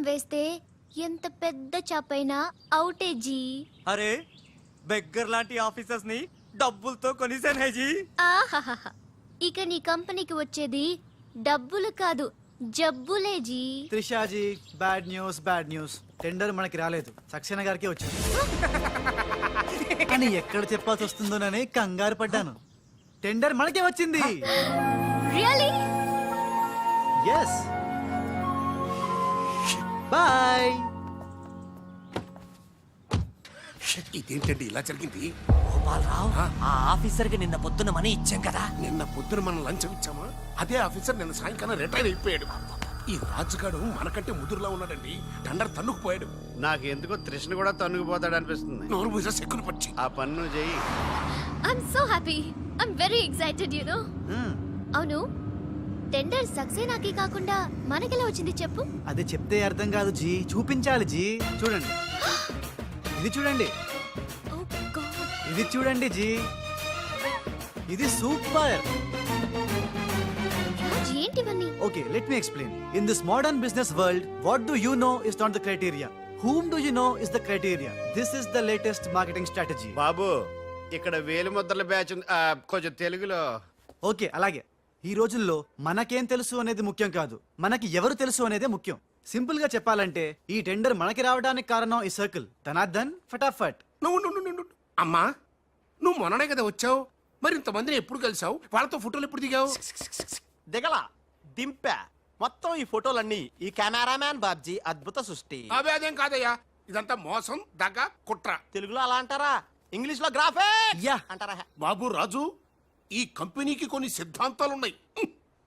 వేస్తే ఎంత పెద్ద చాపైనా అవుటే జీ. అరే బెగ్గర్ లాంటి ఆఫీసర్స్ ని డబ్బులతో కొనిసాను హే జీ. ఆహాహా, ఇక నీ కంపెనీకి వచ్చేది డబ్బులు కాదు జబ్బులే జీ. త్రిషాజీ బ్యాడ్ న్యూస్ టెండర్ మనకి రాలేదు, సక్సేనా గారికి వచ్చింది. అని ఎక్కడ చెప్పాల్సి వస్తుందోనని కంగారు పడ్డాను. టెండర్ మనకే వచ్చింది. రియల్లీ? ఎస్. బాయ్. ఇదేంటండి ఇలా జరిగింది? గోపాలరావు, ఆ ఆఫీసర్ కి నిన్న పొద్దున మనీ ఇచ్చాం కదా. నిన్న పొద్దున మనం లంచం ఇచ్చామా? అదే ఆఫీసర్ నిన్న సాయంకాలం రిటైర్ అయిపోయాడు. ఈ రాజుగాడు మనకంటే ముదురులా ఉన్నాడండి. టండర్ తన్నుకుపోయాడు. నాకెందుకో తృష్ణ కూడా తన్నుకుపోతాడు అనిపిస్తుంది. నోరు పూజ సెక్కులు పచ్చి. ఆ పన్ను చెయ్యి. I'm so happy. I'm very excited you know. అవును, టెండర్ సక్సేనాకి కాకుండా మనకెలా వచ్చింది చెప్పు? అది చెప్తే అర్థం కాదు జీ, చూపించాలి జీ. చూడండి, ఇది చూడండి, Oh God. ఇది చూడండి జీ, ఇది సూపర్. రాజ్, ఏంటివన్నీ? Okay, let me explain. In this modern business world, what do you know is not the criteria. Whom do you know is the criteria. This is the latest marketing strategy. బాబు, ఇక్కడ వేలు ముద్రల batch ఉంది. కొంచెం తెలుగులో. Okay, అలాగే. ఈ రోజుల్లో మనకేం తెలుసు అనేది ముఖ్యం కాదు, మనకి ఎవరు తెలుసు అనేదే ముఖ్యం. సింపుల్ గా చెప్పాలంటే ఈ టెండర్ మనకి రావడానికి కారణం ఈ సర్కిల్. ధనార్దన్ ఫటాఫట్. నువ్వు అమ్మా, నువ్వు మొన్ననే కదా వచ్చావు. మరి ఇంతమందిని ఎప్పుడు కలిసావు? వాళ్ళతో ఫోటోలు ఎప్పుడు దిగావు? దిగల దింపా. మొత్తం ఈ ఫోటోలన్నీ ఈ కెమెరామ్యాన్ బాబ్జీ అద్భుత సృష్టి. అవే అదేం కాదయ్యా, ఇదంతా మోసం, దగ్గ, కుట్ర. తెలుగులో అలా అంటారా? ఇంగ్లీష్ లో గ్రాఫే యా అంటారా? బాబు రాజు, ఈ కంపెనీకి కొన్ని సిద్ధాంతాలున్నాయి.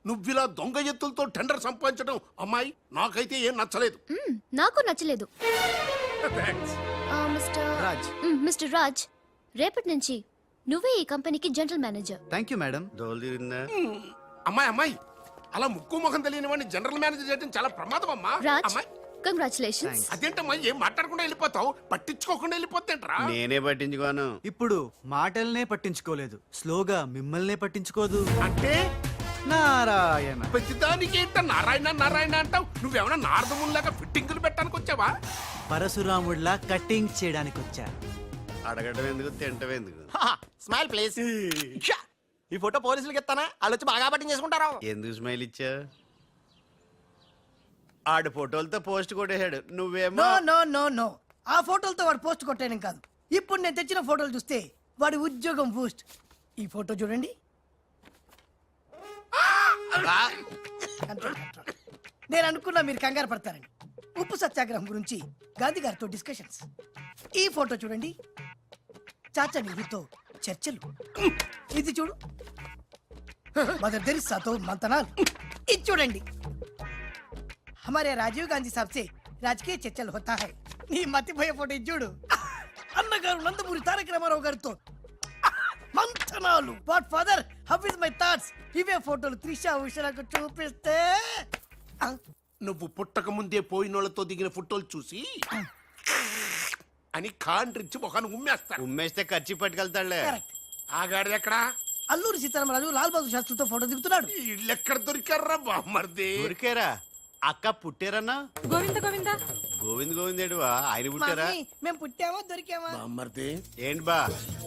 నువ్విలా దొంగ ఎత్తులతో టెండర్ సంపాదించడం అమ్మాయి నాకైతే ఏం నచ్చలేదు. నాకు నచ్చలేదు. Thanks. రాజ్. మిస్టర్ రాజ్, రేపటి నుంచి నువ్వే ఈ కంపెనీకి general manager. Thank you madam. దోలు తీరిందా? అమ్మాయి అలా ముక్కు ముఖం తెలియని వాడిని జనరల్ మేనేజర్ చేయడం చాలా ప్రమాదం అమ్మా. రాజ్, అమ్మాయి కంగ్రాచులేషన్స్. అదేంటమ్మా, ఏం మాట్లాడకుండా వెళ్ళిపోతావు? పట్టించుకోకుండా వెళ్ళిపోతేంట్రా? నేనే పట్టించుకోను. ఇప్పుడు మాటల్నే పట్టించుకోలేదు, స్లోగా మిమ్మల్నే పట్టించుకోదు. అంటే నారాయణ. ప్రతిదానికి ఏంట నారాయణ నారాయణ అంటావు? నువ్వేమన్నా నారదముల్లాగా ఫిట్టింగులు పెట్టడానికి వచ్చావా? పరశురాముడిలా కటింగ్ చేయడానికి వచ్చా. అడగడం ఎందుకు, తింటం ఎందుకు? Smile please. ఈ ఫోటో పోలీసులకి ఇస్తానా? వాళ్ళు వచ్చి బాగా పట్టింగ్ చేసుకుంటారు. ఎందుకు స్మైల్ ఇచ్చా? ఆడు ఫోటోలతో పోస్ట్ కొట్టేశాడు, నువ్వేమో. నో నో నో నో, ఆ ఫోటోలతో వాడు పోస్ట్ కొట్టేయడం కాదు. ఇప్పుడు నేను తెచ్చిన ఫోటోలు చూస్తే వాడి ఉద్యోగం బూస్ట్. ఈ ఫోటో చూడండి. నేను అనుకున్నా మీరు కంగారు పడతారని. ఉప్పు సత్యాగ్రహం గురించి గాంధీ గారితో డిస్కషన్స్. ఈ ఫోటో చూడండి, చాచా నెహ్రూతో చర్చలు. ఇది చూడు, మదర్ తెరిసాతో మంతనాలు. ఇది చూడండి, हमारे राजीव गांधी साहब से राजकीय चर्चल होता है. నీ మతిపోయే ఫోటో ఇది చూడు, అన్నగారు నందమూరి తారక రామారావు గారితో మంతనాలు. What father, how is my thoughts. ఇవే ఫోటోలు త్రిషా ఉషలకు చూపిస్తే నువ్వు పుట్టక ముందే పోయినోళ్లతో దిగిన ఫోటోలు చూసి అని కాండ్రించి మొహాన్ని ఉమ్మేస్తాను. ఉమ్మేస్తే ఖర్చు పట్టుకెళ్తాడులే. కరెక్ట్. ఆగాడు ఎక్కడ? అల్లూరి సీతారామరాజు లాల్ బహదూర్ శాస్త్రితో ఫోటో దిగుతున్నాడు. వీళ్ళు ఎక్కడ దొరికారా బామ్మర్ది? ఊరికేరా అక్క పుట్టారన్నా? గోవింద గోవింద గోవింద్ గోవిందేడువా? ఆయన పుట్టారా? మమ్మీ, మేము పుట్టామా దొరికామా? బామ్మర్ది, ఏంటి బా?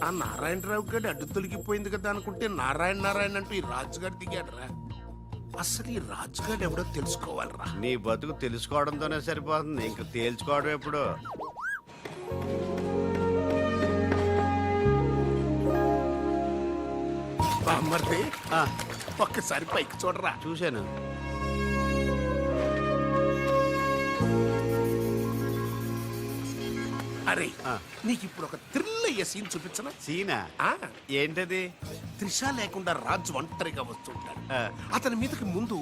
ఆ నారాయణరావు గారి అడ్డు తొలగిపోయింది కదా అనుకుంటే నారాయణ నారాయణ అంటూ ఈ రాజుగారు దిగాడరా. అసలు ఈ రాజుగారు ఎవడో తెలుసుకోవాలరా. నీ బతుకు తెలుసుకోవడంతోనే సరిపోతుంది, ఇంక తేల్చుకోవడం ఎప్పుడు? బామ్మర్ది, ఒక్కసారి పైకి చూడరా. చూశాను. అరే, నీకు ఇప్పుడు ఒక థ్రిల్ అయ్యే సీన్ చూపించనా? సీనా? ఏంటది? త్రిష లేకుండా రాజు ఒంటరిగా వస్తుంటాడు. అతని మీదకి ముందు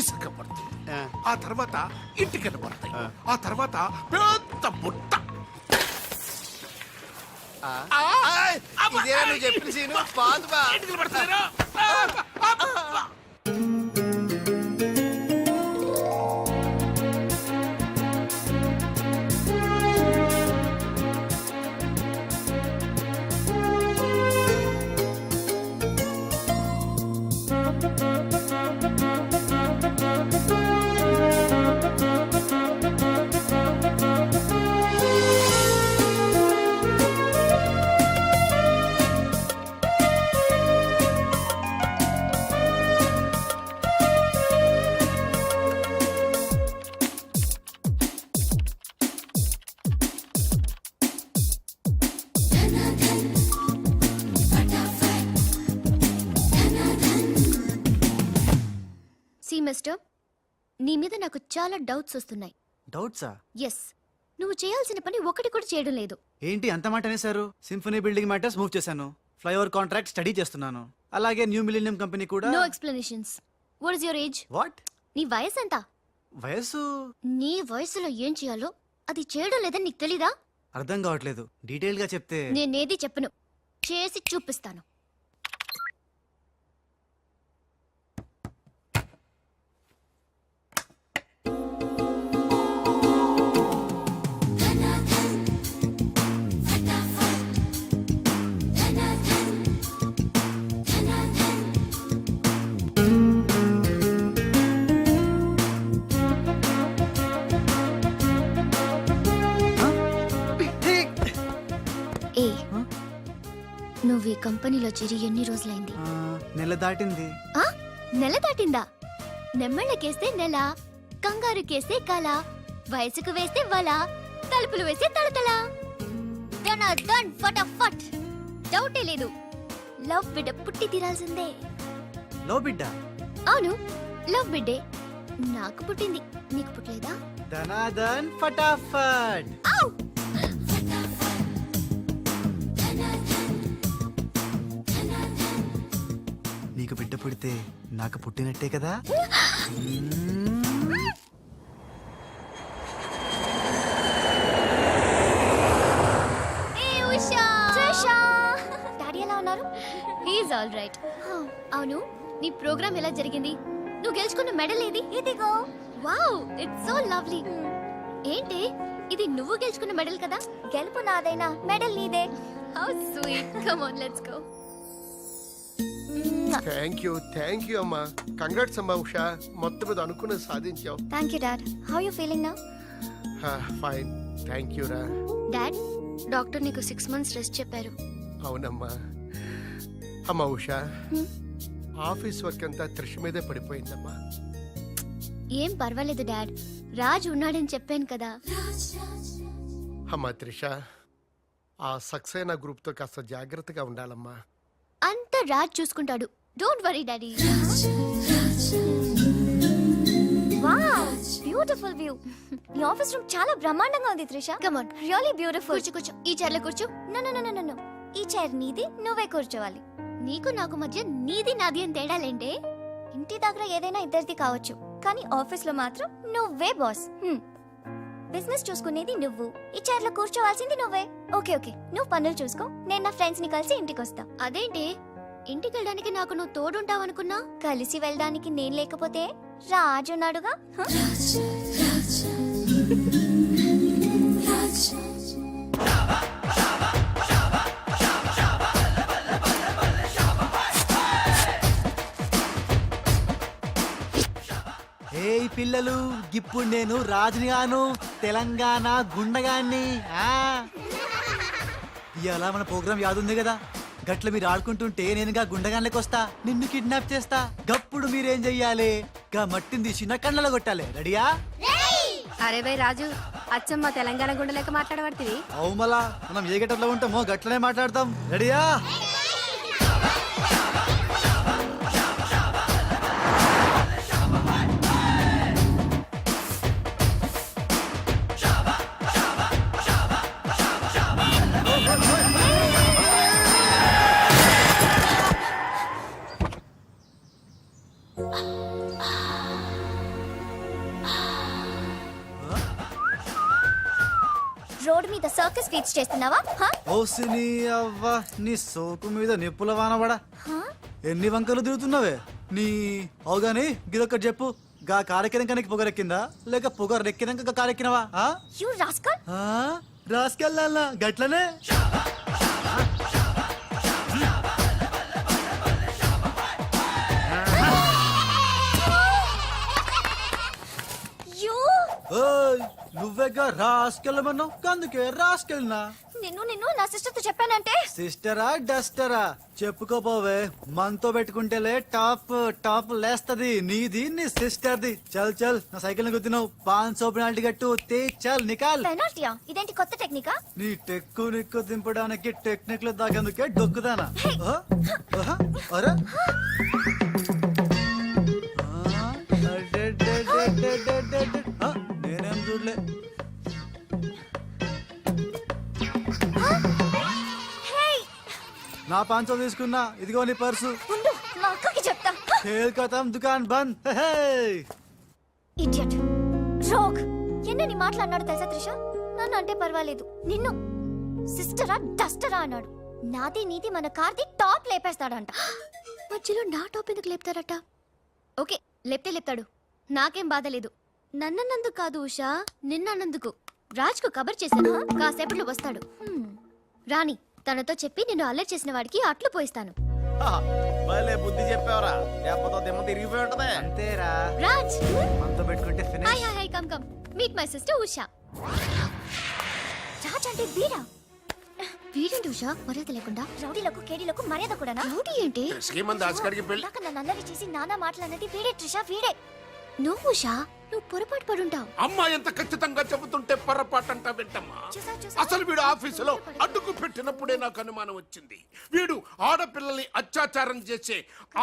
ఇసుక పడుతుంది, ఆ తర్వాత ఇటుకలు పడతాయి, ఆ తర్వాత పెద్ద బుట్ట. ఇదేనా నువ్వు చెప్పిన సీను? బాగుంది బా. ఇటుకలు పడతాయిరా. మిస్టర్, నీ మీద నాకు చాలా డౌట్స్ వస్తున్నాయి. డౌట్సా? ఎస్, నువ్వు చేయాల్సిన పని ఒకటి కూడా చేయడం లేదు. ఏంటి అంత మాట అనేసారు? సింఫనీ బిల్డింగ్ మ్యాటర్స్ మూవ్ చేశాను, ఫ్లైఓవర్ కాంట్రాక్ట్ స్టడీ చేస్తున్నాను, అలాగే న్యూ మిలీనియం కంపెనీ కూడా. No explanations. What is your age? What? నీ వయసు ఎంత? వయసు నీ వయసులో ఏం చేయాలో అది చేయడం లేదని నీకు తెలీదా? అర్థం కావట్లేదు, డీటెయిల్ గా చెప్తే. నేనేది చెప్పను, చేసి చూపిస్తాను. ఏ, నువ్వు ఈ కంపెనీలో చేరి ఎన్ని రోజులైంది? నెల దాటింది. ఆ? నెల దాటిందా? నెమ్మళ్ళకేస్తే నెల, కంగారుకేస్తే కల, వయసుకు వేస్తే వల, తలుపులు వేస్తే తలతల. డన్ ఫటాఫట్. డౌటే లేదు, లవ్ బిడ్డ పుట్టి తీరాల్సిందే. లో బిడ్డ? అవును, లవ్ బిడ్డే నాకు పుట్టింది, నీకు పుట్టలేదా? ధనాధన్ ఫటాఫట్. ఔ! నీకు బిడ్డ పుడితే నాకు పుట్టినట్టే కదా. ఏ ఉషా! డాడీ ఎలా ఉన్నారు? He's all right. అవును, నీ ప్రోగ్రామ్ ఎలా జరిగింది? నువ్వు గెలుచుకున్న మెడల్ ఏది? ఇదిగో. Wow, it's so lovely. ఏంటి ఇది, నువ్వు గెలుచుకున్న మెడల్ కదా? గెలుపు నాదైనా మెడల్ నీదే. How sweet. Come on, let's go. Thank you అమ్మా. కంగ్రాట్స్ అమ్మా ఉషా, మొత్తం మీద అనుకున్నది సాధించావు. Thank you dad. How you feeling now? Fine, thank you రా. డాడ్, డాక్టర్ నీకు 6 months రెస్ట్ చెప్పారు. అవునమ్మా. అమ్మా ఉషా, ఆఫీస్ వర్క్ అంతా త్రిష మీదే పడిపోయిందమ్మా. ఏం పర్వాలేదు డాడ్, రాజ్ ఉన్నాడని చెప్పాను కదా. అమ్మా త్రిష, ఆ సక్సేనా గ్రూప్తో కాస్త జాగ్రత్తగా ఉండాలమ్మా. అంతా రాజ్ చూసుకుంటాడు, don't worry daddy. Wow, beautiful view. ఈ ఆఫీస్ రూమ్ చాలా బ్రహ్మాండంగా ఉంది Trisha. Come on, really beautiful. కూర్చో, ఈ చైర్ లో కూర్చో. నో, ఈ చైర్ నీది, నువ్వే కూర్చోవాలి. నీకు నాకు మధ్య నీది నాది అని తేడాలేంటే? ఇంటి దగ్గర ఏదైనా ఇద్దరిది కావచ్చు, కానీ ఆఫీస్ లో మాత్రం నువ్వే బాస్. బిజినెస్ చూసుకునేది నువ్వు, ఈ చైర్ లో కూర్చోవాల్సింది నువ్వే. ఓకే, నువ్వు పనులు చూసుకో, నేను నా ఫ్రెండ్స్ ని కలిసి ఇంటికి వస్తా. అదేంటి, ఇంటికి వెళ్ళడానికి నాకు నువ్వు తోడుంటావనుకున్నా? కలిసి వెళ్ళడానికి నేను లేకపోతే రాజు ఉన్నాడుగా. ఏయ్ పిల్లలు, ఇప్పుడు నేను రాజుని గాను, తెలంగాణ గుండగాన్ని. ఇవాళ మన ప్రోగ్రామ్ యాదుంది కదా, గట్ల మీరు ఆడుకుంటుంటే నేనుగా గుండగాన్లకి వస్తా, నిన్ను కిడ్నాప్ చేస్తా. గప్పుడు మీరేం చెయ్యాలి? గా మట్టిని తీసి నా కళ్ళలో కొట్టాలి. రెడీయా? అరే బై రాజు, అచ్చమ్మ తెలంగాణ గుండెలెక్క మాట్లాడబడుతుంది. అవు మళ్ళా మనం ఏ గట్టలో ఉంటామో గట్లనే మాట్లాడతాం. రెడీయా? రోడ్ మీద సర్కస్ ఫీట్స్ చేస్తున్నావా? ఓసిని అవ్వ, నీ సోకు మీద నిప్పుల వానబడా. ఎన్ని వంకలు తిరుగుతున్నావే నీ. అవుగాని గిదొక్కటి చెప్పు, గా కారెక్కినాక నీకు పొగరెక్కిందా, లేక పొగరెక్కినాక కారెక్కినవా? You rascal. రాసుకెళ్ళాలా గట్లనే. యు నువ్వేగా రాసుకెళ్ళమన్నావు, అందుకే రాసుకెళ్ళినా. నిన్ను నా సిస్టర్ తో చెప్పానంటే. సిస్టరా డస్టరా చెప్పుకోపోవే, మనతో పెట్టుకుంటేలే టాప్ లేస్తది నీది నీ సిస్టర్ది. చల్ నా సైకిల్ ని గుద్దినావు, 500 పెనాల్టీ కట్టు. చల్ నికాల్. పెనాల్టీయా? ఇదేంటి కొత్త టెక్నికా? నీ టెక్కు నిక్కు దింపడానికి టెక్నిక్ లో దాగేందుకే డొక్కుదానా? అరే రావట్లే. నా పాంచో తీసుకున్నా, ఇదిగో నీ పర్సు. ఉండు మా అక్కకి చెప్తా. ఖేల్ ఖతం, దుకాన్ బంద్. హే హే. ఇడియట్ రోగ్ ఎన్నని మాట్లాడినాడు తెలుసా త్రిష? నన్ను అంటే పర్వాలేదు, నిన్ను సిస్టరా డస్టరా అన్నాడు. నాది నీది మన కార్ది టాప్ లేపేస్తాడంట. మధ్యలో నా టాప్ ఎందుకు లేపుతాడట? ఓకే లేపితే లేపుతాడు, నాకేం బాధ లేదు. నన్నన్నందుకు కాదు ఉషా, నిన్నన్నందుకు. రాజ్కు కబర్ చేశాను, కాసేపట్లో వస్తాడు. రాణి తనతో చెప్పి నిన్ను అల్లరి చేసిన వాడికి అట్లు పోయిస్తాను. భలే బుద్ధి చెప్పావరా, లేకపోతే దిమ్మ తిరిగిపోయి ఉంటదే. అంతేరా, రాజ్ మనతో పెట్టుకుంటే hi finish. Hi hi come come meet my sister Usha. Raj అంటే వీరా? వీరేంటి ఉషా మర్యాద లేకుండా? రౌడీలకు కేడీలకు మర్యాద కూడా. రౌడీ ఏంటి? శ్రీమంత్ దాస్కర్కి పెళ్లి. ఇందాక నన్ను అల్లరి చేసి నానా మాట్లాడినది వీడే ట్రిషా, వీడే. నువ్వు ఉషా నువ్వు పొరపాటు పడుంటావు. అమ్మా ఎంత ఖచ్చితంగా చెబుతుంటే పొరపాటంట వింటమ్మా. అసలు వీడు ఆఫీసులో అడ్డుకు పెట్టినప్పుడే నాకు అనుమానం వచ్చింది. వీడు ఆడపిల్లల్ని అత్యాచారం చేసే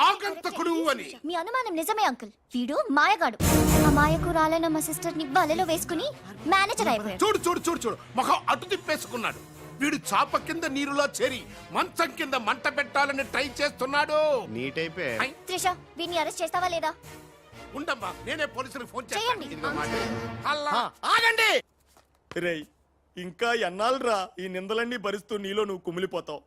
ఆగంతకుడు అని. మీ అనుమానం నిజమే అంకుల్. వీడు మాయగాడు. ఆ మాయకురాలైన మా సిస్టర్ ని బలలో వేసుకుని మేనేజర్ అయిపోయాడు. చూడు చూడు చూడు చూడు, మొహం అటు తిప్పేసుకున్నాడు. వీడు చాప కింద నీరులో చేరి మంచం కింద మంట పెట్టాలని ట్రై చేస్తున్నాడు. నీట్ అయిపోయి ఐ, త్రిష వీడిని అరెస్ట్ చేస్తావా లేదా? ఉండమ్మా, నేనే పోలీసులకు ఫోన్ చేయండి. చేస్తాను. అల్లా, ఆగండి రేయ్, ఇంకా ఎన్నాళ్ళరా ఈ నిందలన్నీ భరిస్తూ నీలో నువ్వు కుమిలిపోతావు?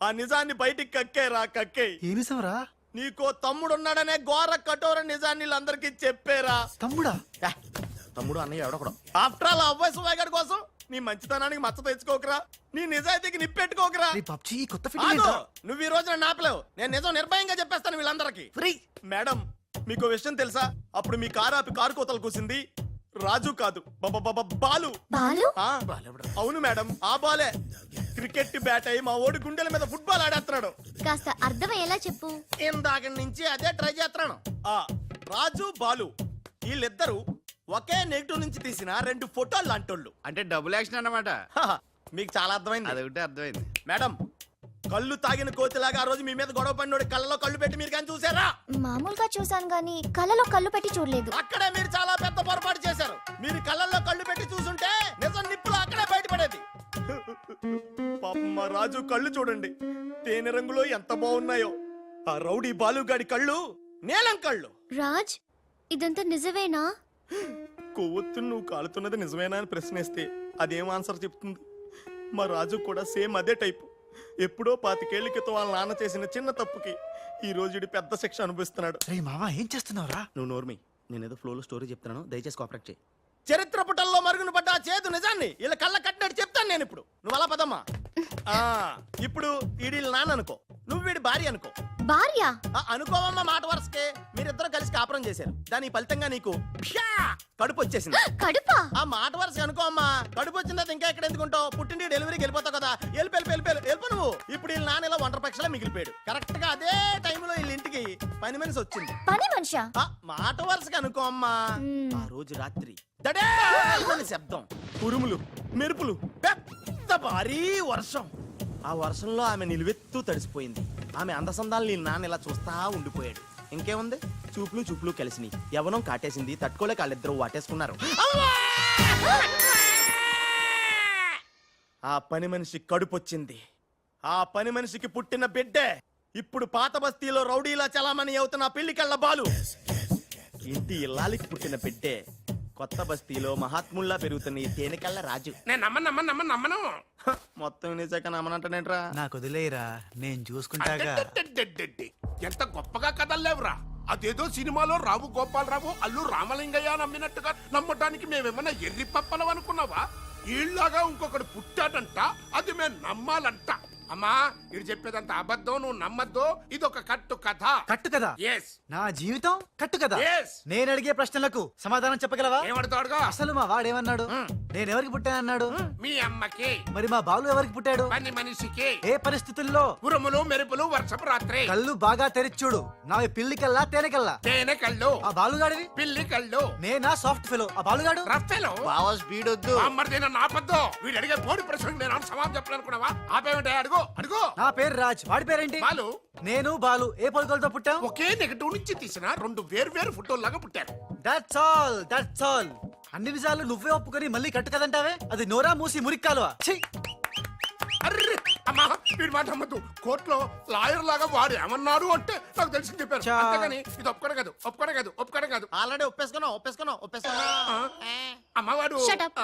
ఆ నిజాన్ని బయటికి కక్కేరా, కక్కే. ఏ నిజంరా? నీకో తమ్ముడున్నాడనే ఘోర కఠోర నిజాన్ని వీళ్ళందరికీ చెప్పేరా. తమ్ముడా? తమ్ముడు అన్నయ్య ఎవడొకడు. ఆఫ్టర్ ఆల్ అవ్వాయి సువాగడ్ కోసం నీ మంచితనానికి మచ్చ తెచ్చుకోకరా, నీ నిజాయితీకి నిప్పెట్టుకోకరా. నీ పబ్జి కొత్త ఆగు, ఫిట్టింగ్. నువ్వు ఈ రోజున నాపలేవు. నేను నిజం నిర్భయంగా చెప్పేస్తాను వీళ్ళందరికీ. మేడం మీకు విషయం తెలుసా? అప్పుడు మీ కారు ఆపి కారు కోతలు కూసింది రాజు కాదు, బాలు. బాలు ఆ, అవును మేడం, ఆ బాలే క్రికెట్ బ్యాట్ అయి మా ఓడి గుండెల మీద ఫుట్బాల్ ఆడేస్తున్నాడు. కాస్త అర్థమయ్యేలా చెప్పు. ఇందాక నుంచి అదే ట్రై చేస్తున్నాను. ఆ రాజు బాలు వీళ్ళిద్దరూ ఒకే నెగిటివ్ నుంచి తీసిన 2 ఫోటోలు లాంటోళ్ళు. అంటే డబుల్ యాక్షన్ అన్నమాట. హహ, మీకు చాలా అర్థమైంది. అదొకటి అర్థమైంది. మేడం కళ్ళు తాగిన కోతిలాగా ఆ రోజు మీ మీద గొడవ పడినోడి కళ్ళలో కళ్ళు పెట్టి మీరు కానీ చూసారా? మామూలుగా చూసాను గానీ కళ్ళలో కళ్ళు పెట్టి చూడలేదు. అక్కడే మీరు చాలా పెద్ద పొరపాటు చేశారు. మీరు కళ్ళల్లో కళ్ళు పెట్టి చూసుంటే నిజం నిప్పులు అక్కడే బయటపడేది. పాపం మా రాజు కళ్ళు చూడండి, తేనె రంగులో ఎంత బాగున్నాయో. ఆ రౌడీ బాలుగాడి కళ్ళు నీలం కళ్ళు. రాజ్ ఇదంతా నిజమేనా? కొవ్వొత్తు నువ్వు కాలుతున్నది నిజమేనా అని ప్రశ్నిస్తే అదేం ఆన్సర్ చెప్తుంది? మా రాజు కూడా సేమ్ అదే టైపు. ఎప్పుడో 25 ఏళ్ల క్రితం వాళ్ళ నాన్న చేసిన చిన్న తప్పుకి ఈ రోజు పెద్ద శిక్ష అనుభవిస్తున్నాడు. రే మామ ఏం చేస్తున్నావురా? నువ్వు నోర్మి, నేనేదో ఫ్లోలో స్టోరీ చెప్తున్నాను, దయచేసి కోఆపరేట్ చేయి. చరిత్ర పుటల్లో మరుగున పడ్డ ఆ చేదు నిజాన్ని ఇలా కళ్ళ కట్టినట్టు చెప్తాను నేను ఇప్పుడు. నువ్వు అలా పదమ్మా. ఇప్పుడు ఈడి నాన్న అనుకో, నువ్వు వీడి భార్య అనుకో. భార్య అనుకోవమ్మా, మాట వరుసకే మీరిద్దరు కలిసి కాపురం చేశారు. దాని ఫలితంగా నీకు ప్యా కడుపు వచ్చేసింది. కడుపా? ఆ మాట వరుస అనుకో అమ్మా. కడుపు వచ్చిన తర్వాత ఇంకా ఎక్కడ ఎందుకుంటావు? పుట్టింటి డెలివరీకి వెళ్ళిపోతావు కదా. వెళ్ళిపో నువ్వు. ఇప్పుడు వీళ్ళ నాన్న ఇలా ఒంటరి పక్షలా మిగిలిపోయాడు. కరెక్ట్ గా అదే టైంలో వీళ్ళ ఇంటికి పని మనిషి వచ్చింది. పని మనిషా? మాట వరుసగా అనుకో అమ్మా. ఆ రోజు రాత్రి దడే శబ్దం, ఉరుములు, మెరుపులు, పెద్ద భారీ వర్షం. ఆ వర్షంలో ఆమె నిలువెత్తు తడిసిపోయింది. ఆమె అందసందాలు నీ నాన్న ఇలా చూస్తా ఉండిపోయాడు. ఇంకేముంది, చూపులు కలిసినాయి. యవనం కాటేసింది, తట్టుకోలేక వాళ్ళిద్దరూ వాటేసుకున్నారు. ఆ పని మనిషి కడుపొచ్చింది. ఆ పని మనిషికి పుట్టిన బిడ్డే ఇప్పుడు పాత బస్తీలో రౌడీలా చలామణి అవుతున్న పెళ్లికళ్ళ బాలు. ఇంటి ఇల్లాలికి పుట్టిన బిడ్డే కొత్త బస్తీలో మహాత్ముల్లా పెరుగుతున్న ఈ తేనెకళ్ళ రాజు. నేను నమ్మను. మొత్తం నిజాక నమ్మనంటనేట్రా? నాకు వదిలేయరా, నేను చూసుకుంటాగా. అడ్డడ్డడ్డడ్డడ్డి. ఎంత గొప్పగా కథలు లేవురా. అదేదో సినిమాలో రావు గోపాలరావు అల్లు రామలింగయ్య నమ్మినట్టుగా నమ్మటానికి మేమేమన్నా ఎర్రి పప్పలం అనుకున్నావా? ఈళ్ళగా ఇంకొకడు పుట్టాడంట, అది మేము నమ్మాలంట. అమ్మా ఇది చెప్పేదంత అబద్ధం, నువ్వు నమ్మద్దు. ఇదొక కట్టు కథ. కట్టు కదా? ఎస్. నా జీవితం కట్టు కదా? Yes. నేను అడిగే ప్రశ్నలకు సమాధానం చెప్పగలవా? ఏమడతాడుగా? అసలు మా వాడేమన్నాడు? నేను ఎవరికి పుట్టానన్నాడు? మీ అమ్మకి. మరి మా బాలు ఎవరికి పుట్టాడు? పని మనిషికి. ఏ పరిస్థితుల్లో? ఉరుములు మెరుపులు వర్షపు రాత్రి. కళ్ళు బాగా తెరిచూడు. నా పిల్లి కల్లా తేనె కల్లా. తేనె కళ్ళు. ఆ బాలుగాడివి? పిల్లి కళ్ళు. నేనా సాఫ్ట్ ఫెలో, ఆ బాలుగాడు? రఫెలో. బావ స్పీడ్ వద్దు. అమ్మర్దైనా నాపద్దు. వీడు అడిగే పోటీ ప్రశ్నకు నేను సమాధానం చెప్పాలనుకున్నావా? ఆపేమంటే అడుగు అడుగు. నా పేరు రాజ్, వాడి పేరేంటి? బాలు. నేను బాలు ఏ పొలకలతో పుట్టాం? ఒకే నెగటివ్ నుంచి తీసిన 2 వేర్వేరు ఫోటోల్లాగా పుట్టారు. That's all. అన్ని నిజాలు నువ్వే ఒప్పుకొని మళ్ళీ కట్టు కదంటావే అది నోరా మూసి మురిక్కాలువా ఛీ అర్రే అమ్మా వీడి మాట నమ్మద్దు కోర్టులో లాయర్ లాగా వాడు ఏమన్నారు అంటే నాకు తెలిసి చెప్పారు చా. అంతేగాని ఇది ఒప్పుకోవడం కాదు ఆల్రెడీ ఒప్పేసుకున్నావు అమ్మవాడు Shut up.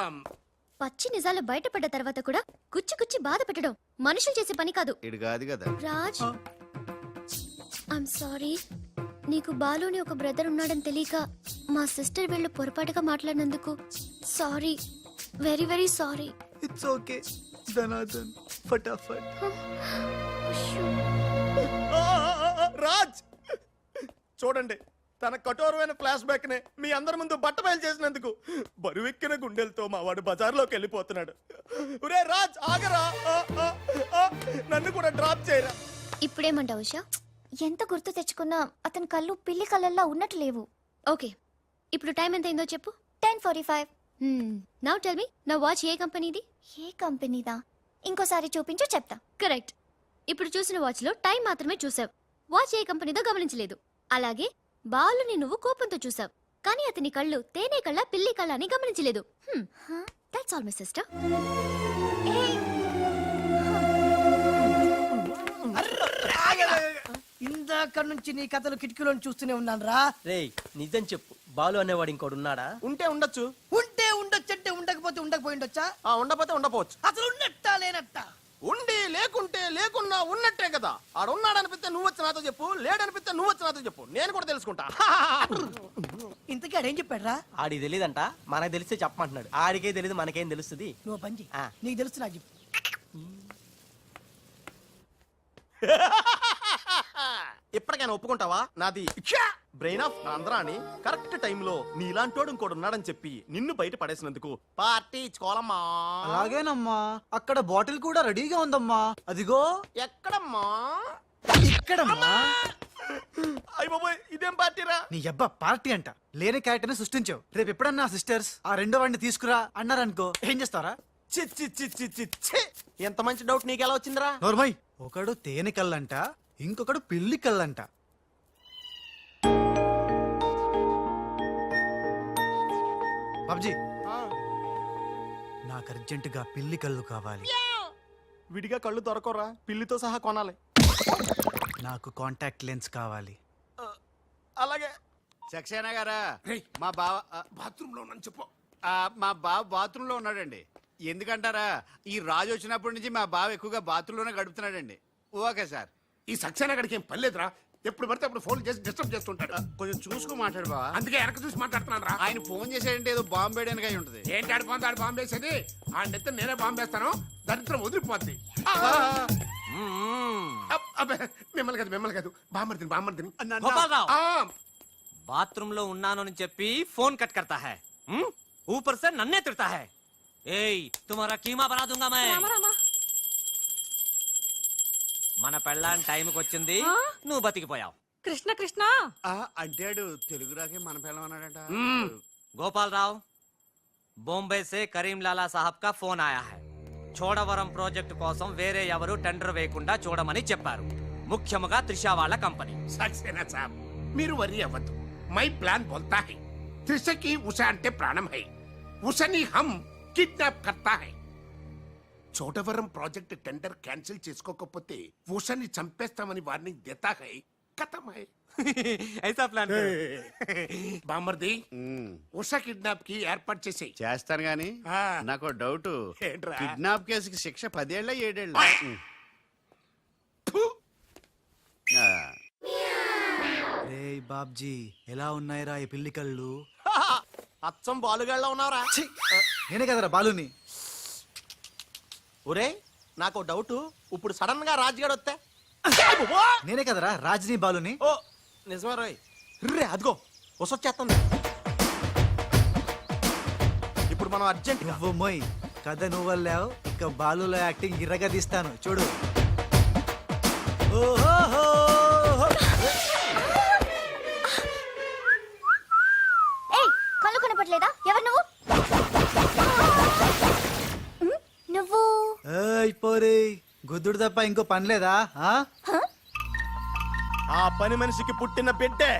పచ్చి నిజాలు బయటపడ్డ తర్వాత కూడా కుచ్చి కుచ్చి బాధ పెట్టడం మనుషులు చేసే పని కాదు. ఇడు కాదు కదా. Raj I'm sorry. నీకు బాలుని ఒక బ్రదర్ ఉన్నాడని తెలియక మా సిస్టర్ వీళ్ళు పొరపాటుగా మాట్లాడినందుకు sorry, very very sorry. It's okay ధనాధన్ ఫటాఫట్. రాజ్ చూడండి తన కఠోరమైన ఫ్లాష్ బ్యాక్ నే మీ అందరి ముందు బట్టబయలు చేసినందుకు బరువెక్కిన గుండెలతో మా వాడు బజార్లోకి వెళ్ళిపోతున్నాడు. ఒరే రాజ్ ఆగరా, నన్ను కూడా డ్రాప్ చేయరా. ఇప్పుడేమంటావు ఉషా? ఎంత గుర్తు తెచ్చుకున్నా అతని కళ్ళు పిల్లి కళ్ళల్లో ఉన్నట్టు లేవు. ఓకే, ఇప్పుడు టైం ఎంత అయిందో చెప్పు. 10:45. నౌ టెల్ మీ, నా వాచ్ ఏ కంపెనీది? ఏ కంపెనీదా? ఇంకోసారి చూపించు చెప్తా. కరెక్ట్. ఇప్పుడు చూసిన వాచ్ లో టైం మాత్రమే చూసావు, వాచ్ ఏ కంపెనీదో గమనించలేదు. అలాగే బాలుని నువ్వు కోపంతో చూసావు, కానీ అతని కళ్ళు తేనె కళ్ళ పిల్లి కళ్ళ అని గమనించలేదు. That's all my sister. ఇందాక నుంచి నీ కథలు కిటికీలో చూస్తూనే ఉన్నాను రా. రేయ్ నిజం చెప్పు, బాలు అనేవాడు ఇంకోడు ఉన్నాడా? ఉంటే ఉండొచ్చు, ఉంటే ఉండొచ్చంటే ఉండకపోతే ఉండకపోయి ఉండొచ్చా? ఉండపోతే ఉండపోవచ్చు. అసలు ఉన్నట్టా లేనట్టా? ఉండి లేకుంటే లేకున్నా ఉన్నట్టే కదా. ఆడున్నాడనిపిస్తే నువ్వు వచ్చి నాతో చెప్పు, లేడనిపిస్తే నువ్వు వచ్చి నాతో చెప్పు, నేను కూడా తెలుసుకుంటా. ఇంతకీ ఆడేం చెప్పాడు రా? ఆడికి తెలియదంట, మనకు తెలిస్తే చెప్పమంటున్నాడు. ఆడికే తెలియదు, మనకేం తెలుస్తుంది? నువ్వు పని చెయ్. ఆ. నీకు తెలుసు నాకు చెప్పు. ఇప్పటికైనా ఒప్పుకుంటావా? నాది బ్రెయిన్ ఆఫ్ ఆంధ్రా అని కరెక్ట్ టైంలో నీలాంటోడు ఇంకోడు ఉన్నాడని చెప్పి నిన్ను బయట పడేసినందుకు పార్టీ ఇచ్చుకోవాలమ్మా. అలాగేనమ్మా, అక్కడ బాటిల్ కూడా రెడీగా ఉందమ్మా. అదిగో ఎక్కడమ్మా? ఇక్కడమ్మా. అయ్య బాబోయ్, ఇదేం పార్టీరా? నీ అబ్బా పార్టీ అంట లేని క్యారెక్టర్ ని సృష్టించావు. రేపు ఎప్పుడన్నా సిస్టర్స్ ఆ రెండో వాడిని తీసుకురా అన్నారనుకో, ఏం చేస్తారా? చి చి చి చి చి చి. ఎంత మంచి డౌట్ నీకెలా వచ్చిందిరా? నోర్మయ్, ఒకడు తేనె కళ్ళంట, ఇంకొకడు పిల్లి కళ్ళంట. బాబ్జీ, నాకు అర్జెంటుగా పిల్లి కళ్ళు కావాలి. విడిగా కళ్ళు దొరకరా, పిల్లితో సహా కొనాలి. నాకు కాంటాక్ట్ లెన్స్ కావాలి. అలాగే. సక్సేనా గారా, రేయ్. మా బావ బాత్రూమ్ లో ఉన్నాను చెప్పు. మా బావ బాత్రూమ్ లో ఉన్నాడండి. ఎందుకంటారా, ఈ రాజు వచ్చినప్పటి నుంచి మా బావ ఎక్కువగా బాత్రూమ్ లోనే గడుపుతున్నాడండి. Okay sir. ఈ సక్సేనా గడికి ఏం పర్లేదురా, ఎప్పుడు పడితే అప్పుడు ఫోన్ చేసి డిస్టర్బ్ చేస్తుంటాడు. కొంచెం చూసుకో మాట్లాడు బావ. అందుకే వెనక చూసి మాట్లాడుతున్నాను రా. ఆయన ఫోన్ చేసాడంటే ఏదో బాంబు వేయడానికి అయి ఉంటది. ఏంటి ఆడు బాంబేసేది? ఆ నెత్త నేనే బాంబేస్తాను, దరిద్రం వదిలిపోద్ది. మిమ్మల్ని కాదు బామ్మర్దిని. గోపాలరావు, ఆ, బాత్రూమ్ లో ఉన్నాను అని చెప్పి ఫోన్ కట్ करता है, ऊपर से नन्हे तिरता है. ఏయ్, तुम्हारा कीमा बना दूंगा मैं. మన పెళ్ళాన్ టైంకి వచ్చింది, నువ్వు బతికిపోయావు. కృష్ణ కృష్ణ అంటాడు తెలుగు రాకే మన పిల్లం అన్నాడట. గోపాలరావు, బొంబే సే కరీం లాలా సాహబ్ కా ఫోన్ ఆయా హై. చోడవరం ప్రాజెక్టు కోసం వేరే ఎవరు టెండర్ వేయకుండా చూడమని చెప్పారు, ముఖ్యముగా త్రిష వాళ్ళ కంపెనీ. సక్సేనా సాబ్, మీరు వరి అవ్వద్దు. మై ప్లాన్ బోల్తా హై, త్రిషకి ఉషా అంటే ప్రాణం హై, ఉషని హమ్ కిడ్నాప్ కర్తా హై. చోడవరం ప్రాజెక్ట్ టెండర్ క్యాన్సిల్ చేసుకోకపోతే ఉషని చంపేస్తామని వార్నింగ్ దేతా హై. ఖతం హై. ఐసా ప్లాన్ బామర్ది, ఉషా కిడ్నాప్ కి ఏర్పాటు చేసేయ్. చేస్తాను గాని ఆ. నాకు డౌట్. ఏంట్రా? కిడ్నాప్ కేసుకి శిక్ష 10 ఏళ్ళ 7 ఏళ్ళ? ఫు. రే బాబ్జీ, ఎలా ఉన్నాయిరా ఈ పిల్లి కళ్ళు? అచ్చం బాలుగాళ్ళ ఉన్నావురా. ఛీ! నేనే కదరా బాలుని. ఒరే నాకు డౌట్, ఇప్పుడు సడన్ గా రాజుగాడు వస్తే? నేనే కదరా రాజ్ని బాలుని. ఓ నిజమే రోయ్. రే అదిగో వసొచ్చేస్తుంది. ఇప్పుడు మనం అర్జెంట్ గా నువ్వు మొయ్ కథ నువ్వల్లావు, ఇక బాలులో యాక్టింగ్ ఇర్రగా తీస్తాను చూడు. ఓహో, ఏయ్, కళ్ళు కనపట్లేదా? ఎవరు నువ్వు? నువ్వు పోరే, గుద్దుడు తప్ప ఇంకో పని లేదా? ఆ పని మనిషికి పుట్టిన బిడ్డే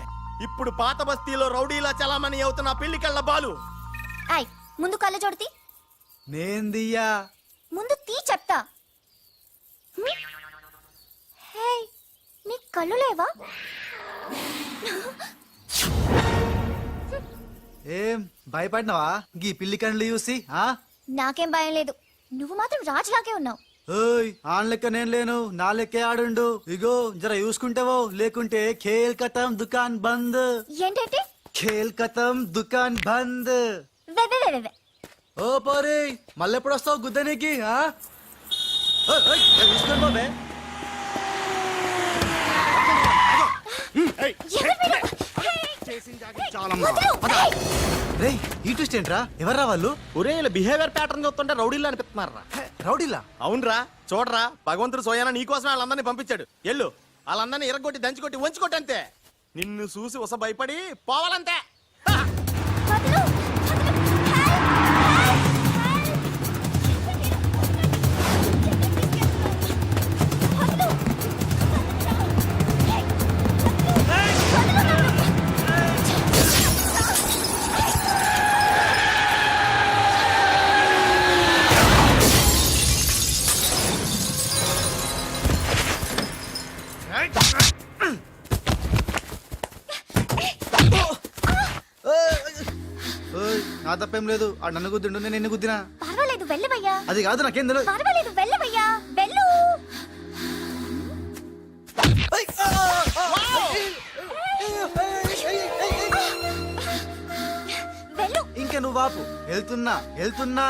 ఇప్పుడు పాత బస్తీలో రౌడీలా చలామణి అవుతున్న పిల్లికళ్ళ బాలు. ఆయ్ ముందు కళ్ళ జోడితి నేందియ్యా ముందు తీ చెప్తా హే నీ కళ్ళు లేవా ఏం భయపడినావా గీ పిల్లి కండ్లు చూసి ఆ నాకేం భయం లేదు నువ్వు మాత్రం రాజులాగే ఉన్నావు ఓయ్ ఆన్ లెక్క నేను లేను నా లెక్కే ఆడుండు ఇగో జర చూసుకుంటావో లేకుంటే ఖేల్ కతం దుకాన్ బంద్ ఏంటంటే ఖేల్ కతం దుకాన్ బంద్ వే వే వే వే ఓ పోరి మళ్ళెప్పుడు వస్తావు గుద్దనికి ఆ ఓయ్, ఓయ్, ఏ చూసుకోండి బాబే ఎవరు మీరు? వదలు! ఏయ్! రేయ్ ఈ ట్విస్ట్ ఏంట్రా ఎవర్రా వాళ్ళు ఒరే ఇలా బిహేవియర్ ప్యాటర్న్ చూస్తుంటే రౌడీలు అనిపిస్తున్నారా రౌడీలా అవునరా చూడరా భగవంతుడు సోయానా నీకోసమే వాళ్ళందరినీ పంపించాడు ఎల్లు వాళ్ళందరినీ ఇరగొట్టి దంచుకొట్టి వంచుకొట్టి అంతే నిన్ను చూసి ఉస భయపడి పోవాలంతే హ! వదలు! ఓయ్ నా తప్పేం లేదు ఆ నన్ను గుద్దిండు నేను నిన్ను గుద్దినా పర్వాలేదు వెళ్ళవయ్యా అది కాదు నాకేం తెలియదు పర్వాలేదు వెళ్ళవయ్యా వెళ్ళు వెళ్ళు ఇంకా నువ్వు వాపు వెళ్తున్నా వెళ్తున్నా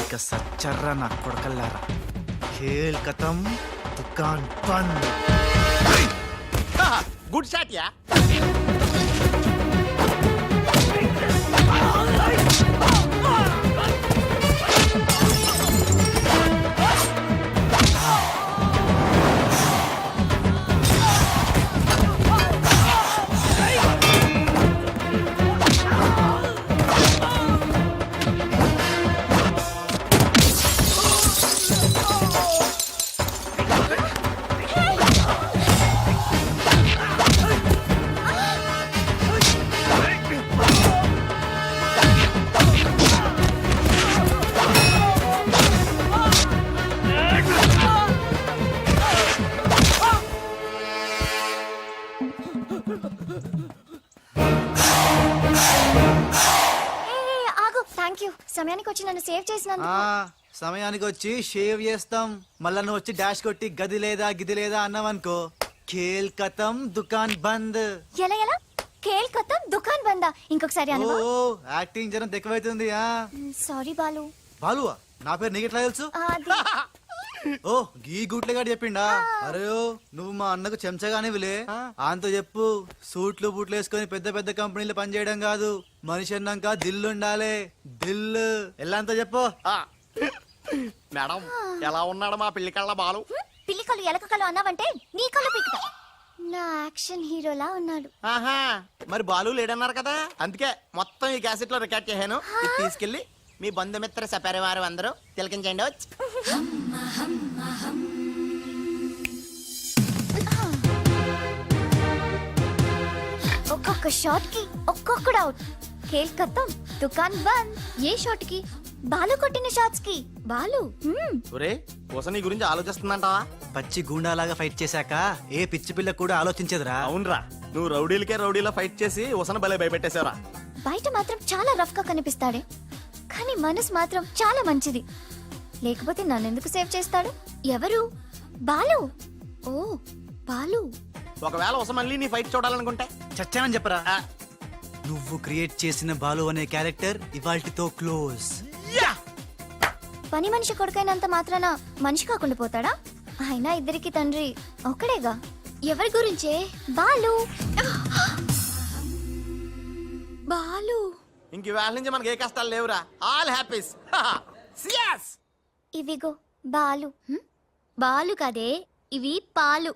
ఇక సచ్చర్రా నా కొడకల్లారా ఖేల్ కతం దుకాన్ బంద్ గుడ్ షాట్ యా ఏయ్, ఆగు థ్యాంక్ యూ సమయానికి వచ్చి నన్ను సేవ్ చేసినందుకు ఆ సమయానికి వచ్చి షేవ్ చేస్తాం మళ్ళా నువ్వు వచ్చి డాష్ కొట్టి గది లేదా గిది లేదా అన్నావనుకో ఖేల్ కతం దుకాన్ బంద్ ఎలా ఎలా కేల్ కథం దుకాన్ బందా ఇంకొకసారి ఓ అనువా యాక్టింగ్ జనం ఎక్కువైతుంది ఆ సారీ బాలు బాలువా నా పేరు నీకు ఎట్లా తెలుసు అది ఓ గీ గుట్లగాడు చెప్పిండా అరే ఓ, నువ్వు మా అన్నకు చెంచగానే విలే ఆయనతో చెప్పు సూట్లు బూట్లు వేసుకొని పెద్ద పెద్ద కంపెనీలు పనిచేయడం కాదు మనిషి అన్నాక దిల్లు ఉండాలి దిల్లు ఎల్లాంతో చెప్పు మేడం ఎలా ఉన్నాడు మా పిల్లి కళ్ళ బాలు పిల్లి కళ్ళు ఎలక కళ్ళు అన్నావంటే నీ కళ్ళు పీకుతా నా యాక్షన్ హీరోలా ఉన్నాడు ఆహా మరి బాలు లేడన్నారు కదా అందుకే మొత్తం ఈ క్యాసెట్ లో రికార్డ్ చేశాను ఇది తీసుకెళ్లి మీ బంధుమిత్ర సపరివారు అందరూ తిలకించండి వచ్చి ఒక్కొక్క షాట్ కి ఒక్కొక్కడు అవుట్ కేల్ కథం దుకాన్ బంద్ ఏ షాట్ కి బాలు కొట్టిన షాట్స్ కి బాలు ఒరే కోసం నీ గురించి ఆలోచిస్తుందంటావా పచ్చి గూండాలాగా ఫైట్ చేశాక ఏ పిచ్చి పిల్ల కూడా ఆలోచించదురా అవునరా నువ్వు రౌడీలకే రౌడీలా ఫైట్ చేసి ఉసన భలే భయపెట్టేశారా బయట మాత్రం చాలా రఫ్ గా కనిపిస్తాడే కానీ మనసు మాత్రం చాలా మంచిది లేకపోతే నన్నెందుకు సేవ్ చేస్తాడు ఎవరు బాలు ఓ బాలు ఒకవేళ ఉస మళ్ళీ నీ ఫైట్ చూడాలనుకుంటే చచ్చానని చెప్పరా ఆ, నువ్వు క్రియేట్ చేసిన బాలు అనే క్యారెక్టర్ ఇవాల్టితో క్లోజ్ యా! పని మనిషి కొడుకైనంత మాత్రాన మనిషి కాకుండా పోతాడా అయినా ఇద్దరికి తండ్రి ఒక్కడేగా ఎవరి గురించే బాలు బాలు ఇంక వేళ నుంచి మనకి ఏ కష్టాలు లేవురా ఆల్ హ్యాపీస్ సియాస్ ఇవిగో బాలు బాలు కదే ఇవి పాలు